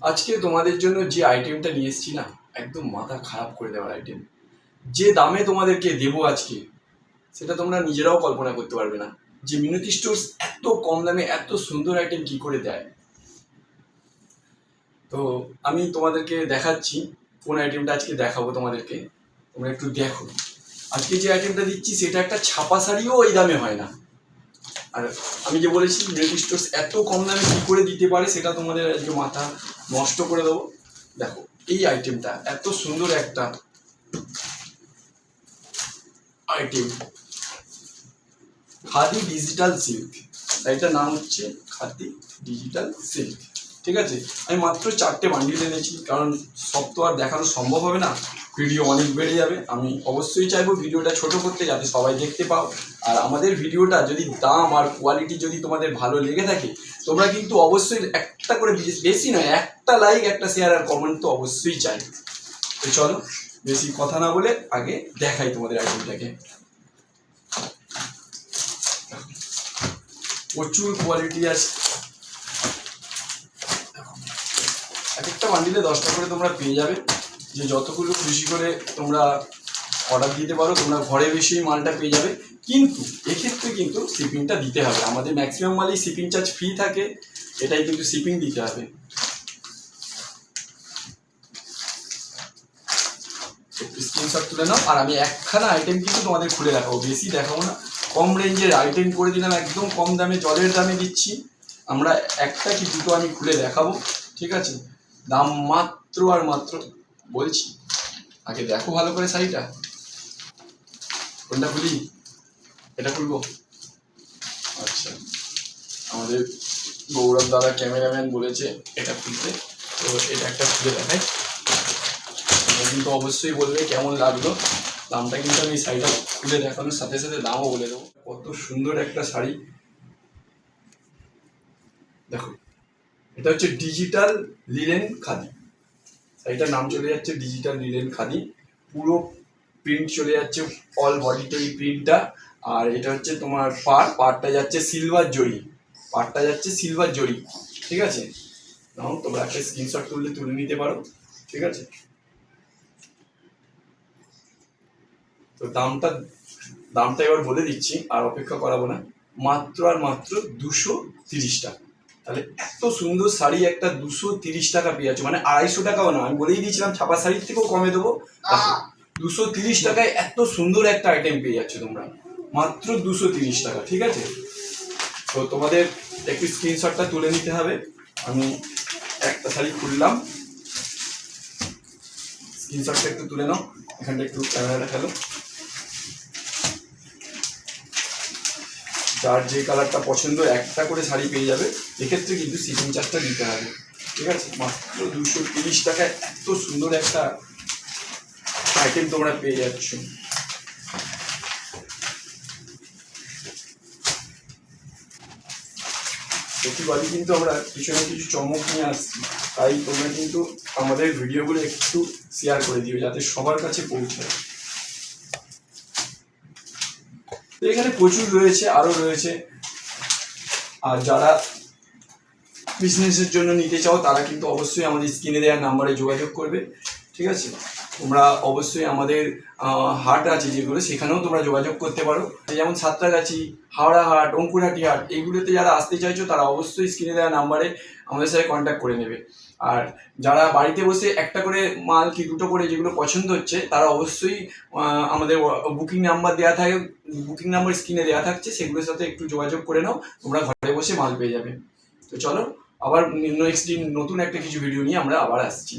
আজকে তোমাদের জন্য যে আইটেমটা নিয়ে এসেছি না, একদম মাথা খারাপ করে দেওয়ার আইটেম। যে দামে তোমাদেরকে দেবো আজকে, সেটা তোমরা নিজেরাও কল্পনা করতে পারবে না যে মিনতি স্টোর্স এত কম দামে এত সুন্দর আইটেম কি করে দেয়। তো আমি তোমাদেরকে দেখাচ্ছি কোন আইটেমটা আজকে দেখাবো তোমাদেরকে, তোমরা একটু দেখো। আজকে যে আইটেমটা দিচ্ছি সেটা একটা ছাপা শাড়িও ওই দামে হয় না। আর আমি যে বলেছি মিনতি স্টোর্স এত কম দামে কি করে দিতে পারে সেটা তোমাদের আজকে মাথা নষ্ট করে দেবো। দেখো এই আইটেমটা এত সুন্দর একটা আইটেম, খাদি ডিজিটাল সিল্ক। এটার নাম হচ্ছে খাদি ডিজিটাল সিল্ক। ঠিক আছে, আমি মাত্র 4টে বান্ডিল এনেছি, কারণ সব তো আর দেখানো সম্ভব হবে না, ভিডিও অনেক বেড়ে যাবে। আমি অবশ্যই চাইবো ভিডিওটা ছোট করতে, যাতে সবাই দেখতে পাও। আর আমাদের ভিডিওটা যদি দাম আর কোয়ালিটি যদি তোমাদের ভালো লেগে থাকে, তোমরা কিন্তু অবশ্যই একটা করে, বেশি নয়, একটা লাইক, একটা শেয়ার আর কমেন্ট তো অবশ্যই চাই। তো চলো বেশি কথা না বলে আগে দেখাই তোমাদের আইটেমটাকে। প্রচুর কোয়ালিটি আছে, এক একটা বান্ডিলে 10টা করে তোমরা পেয়ে যাবে। যে যতগুলো খুশি করে তোমরা অর্ডার দিতে পারো, তোমরা ঘরে বেশি মালটা পেয়ে যাবে। কিন্তু এক্ষেত্রে কিন্তু শিপিংটা দিতে হবে। আমাদের ম্যাক্সিমাম মালই শিপিং চার্জ ফ্রি থাকে, এটাই কিন্তু শিপিং দিতে হবে। একটু স্ক্রিনশট তুলে নাও। আর আমি একখানা আইটেম কিন্তু তোমাদের খুলে দেখাবো, বেশি দেখাবো না। কম রেঞ্জের আইটেম করে দিলাম, একদম কম দামে, জলের দামে দিচ্ছি আমরা। একটা কি দুটো আমি খুলে দেখাবো, ঠিক আছে? দাম মাত্র আর মাত্র বলছি, আগে দেখো ভালো করে শাড়িটা। কোনটা খুলি? এটা খুলবো? আচ্ছা, আমাদের গৌরব দাদা ক্যামেরাম্যান বলেছে এটা খুলতে, তো এটা একটা খুলে দেখাই। কিন্তু অবশ্যই বলবে কেমন লাগলো। দামটা কিন্তু আমি শাড়িটা খুলে দেখানোর সাথে সাথে দামও বলে দেবো। কত সুন্দর একটা শাড়ি, দেখো। এটা হচ্ছে ডিজিটাল লিনেন খাদি। শাড়িটার নাম চলে যাচ্ছে ডিজিটাল লিনেন খাদি। পুরো প্রিন্ট চলে যাচ্ছে অল বডিতে এই প্রিন্টটা। আর এটা হচ্ছে তোমার পাড়টা যাচ্ছে সিলভার জরি, পাড়টা যাচ্ছে সিলভার জরি। ঠিক আছে, নাও তোমরা একটা স্ক্রিনশট তুলে নিতে পারো। ঠিক আছে, তো দামটা এবার বলে দিচ্ছি, আর অপেক্ষা করাবো না। মাত্র আর মাত্র 230 টাকা। তাহলে এত সুন্দর শাড়ি একটা 230 টাকা পেয়ে যাচ্ছ, মানে 250 টাকাও না। আমি বলেই দিয়েছিলাম ছাপা শাড়ির থেকেও কমে দেবো। 230 টাকায় এত সুন্দর একটা আইটেম পেয়ে যাচ্ছ তোমরা, মাত্র 230 টাকা। ঠিক আছে, তো তোমাদের একটু স্ক্রিনশটটা তুলে নিতে হবে। আমি একটা শাড়ি খুললাম, স্ক্রিনশটটা একটু তুলে নাও। এখানটা একটু ক্যামেরাটা ফেলো। যার যে কালারটা পছন্দ একটা করে শাড়ি পেয়ে যাবে। এক্ষেত্রে কিন্তু শিপিং চার্জটা দিতে হবে। ঠিক আছে, মাত্র 230 টাকায় এত সুন্দর একটা আইটেম তোমরা পেয়ে যাচ্ছ। প্রতিবারই কিন্তু আমরা কিছু না কিছু চমক নিয়ে আসছি, তাই তোমরা কিন্তু আমাদের ভিডিওগুলো একটু শেয়ার করে দিও, যাতে সবার কাছে পৌঁছায়। এখানে প্রচুর রয়েছে, আরো রয়েছে। আর যারা বিজনেসের জন্য নিতে চাও, তারা কিন্তু অবশ্যই আমাদের স্ক্রিনে দেওয়ার নাম্বারে যোগাযোগ করবে। ঠিক আছে, তোমরা অবশ্যই আমাদের হাট আছে যেগুলো, সেখানেও তোমরা যোগাযোগ করতে পারো। যেমন সাঁতরাগাছি, হাওড়া হাট, অঙ্কুরহাটি হাট, এইগুলোতে যারা আসতে চাইছো তারা অবশ্যই স্ক্রিনে দেওয়া নাম্বারে আমাদের সাথে কন্ট্যাক্ট করে নেবে। আর যারা বাড়িতে বসে একটা করে মাল কি দুটো করে যেগুলো পছন্দ হচ্ছে, তারা অবশ্যই আমাদের বুকিং নাম্বার দেওয়া থাকে, বুকিং নাম্বার স্ক্রিনে দেওয়া থাকছে, সেগুলোর সাথে একটু যোগাযোগ করে নাও, তোমরা ঘরে বসে মাল পেয়ে যাবে। তো চলো, আবার নেক্সট দিন নতুন একটা কিছু ভিডিও নিয়ে আমরা আবার আসছি।